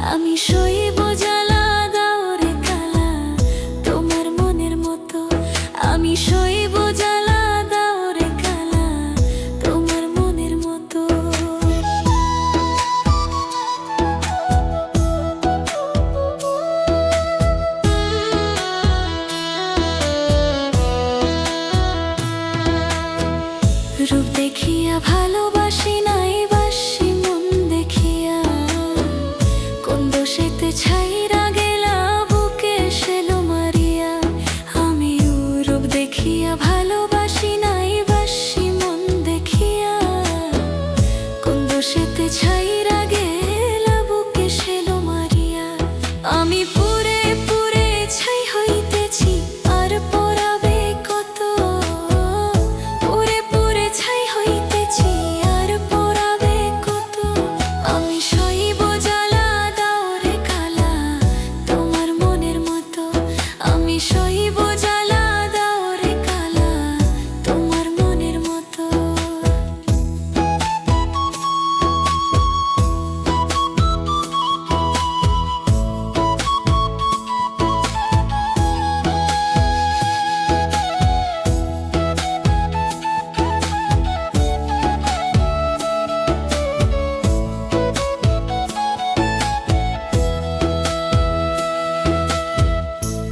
আমি শৈব জ্বালা দাও রে কালা তোমার মনের মতো। আমি শৈব জ্বালা দাও রে কালা তোমার মনের মতো। রূপ দেখিয়া ভালোবাসি নাই বাসি মন দেখিয়া, কোন দোষেতে ছাইরা গেলা বুকে সেলো মারিয়া। আমি রূপ দেখিয়া ভালোবাসি নাই বাসি মন দেখিয়া, কোন দোষেতে ছাইরা গেলা বুকে সেলো মারিয়া। আমি পুরে পুরে ছাই হইতেছি আর পরাবে কত, পুরে পুরে ছাই হইতেছি আর পরাবে কত। আমি শৈব জ্বালা দাও রে কালা তোমার মনের মতো। আমি শৈব জ্বালা দাও রে কালা তোমার মনের মতো।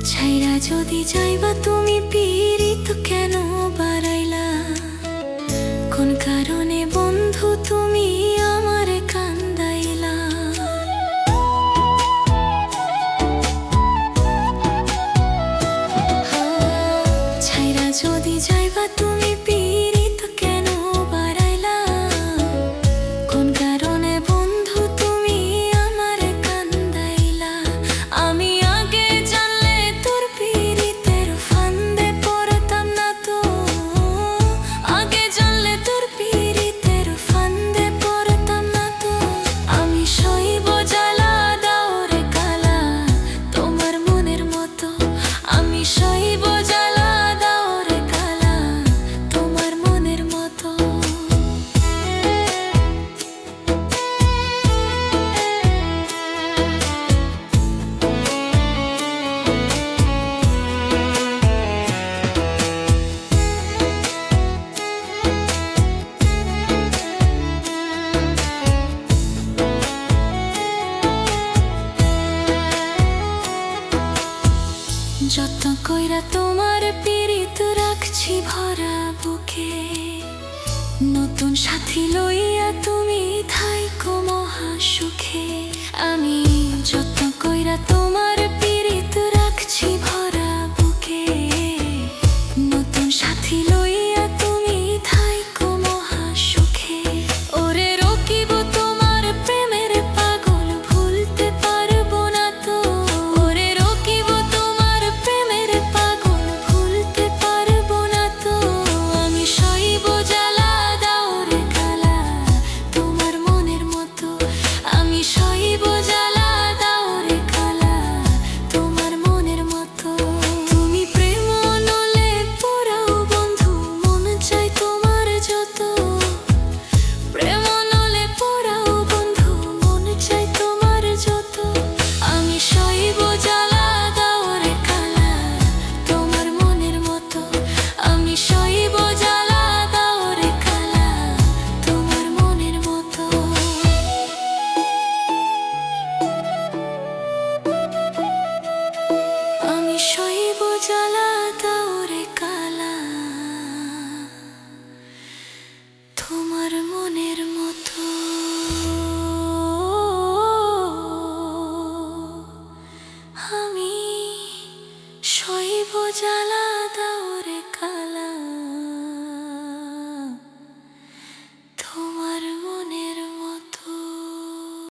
ছাইরা যদি যাইবা তুমি পীড়িত কেন বাড়াইলা, কোন কারণে বন্ধু তুমি আমারে কান্দাইলা। ছাইরা যদি যাইবা তুমি পীড়িত কেন বাড়াইলা, কোন কারণে বন্ধু তুমি আমারে কান্দাইলা। আমি আগে জানলে তোর পীড়িতের ফান্দে পড়তাম না তো, আগে জানলে তোর পীড়িতের ফান্দে পড়তাম না তো। আমি শৈব জ্বালা দাও রে কালা তোমার মনের মতো। আমি শৈব জ্বালা দাও রে কালা তোমার মনের মতো। যত্ন কইরা তোমার পীড়িত রাখছি ভরা বুকে, নতুন সাথী লইয়া তুমি থাইকো মহা সুখে। আমি যত্ন কইরা তোমার পীড়িত রাখছি ভরা বুকে, নতুন সাথী লইয়া তুমি থাইকো মহা সুখে। ওরে রকিব তোমার প্রেমের পাগল ভুলতে পারবো না তো, ওরে রকিব তোমার প্রেমের পাগল ভুলতে পারবো না তো। আমি শৈব জ্বালা দাও রে কালা তোমার মনের মতো। আমি শৈব জ্বালা দাও রে কালা তোমার মনের মতো। তুমি প্রেম নলে পোড়াও বন্ধু মন চাই তোমার যত, প্রেম নলে পোড়াও বন্ধু মন চাই তোমার যত। আমি শৈব জ্বালা দাও রে কালা তোমার মনের মতো। আমি শৈব জ্বালা দাও রে কালা তোমার মনের মতো। আমি শৈব জ্বালা দাও রে কালা তোমার মনের মতো। আমি শৈব জ্বালা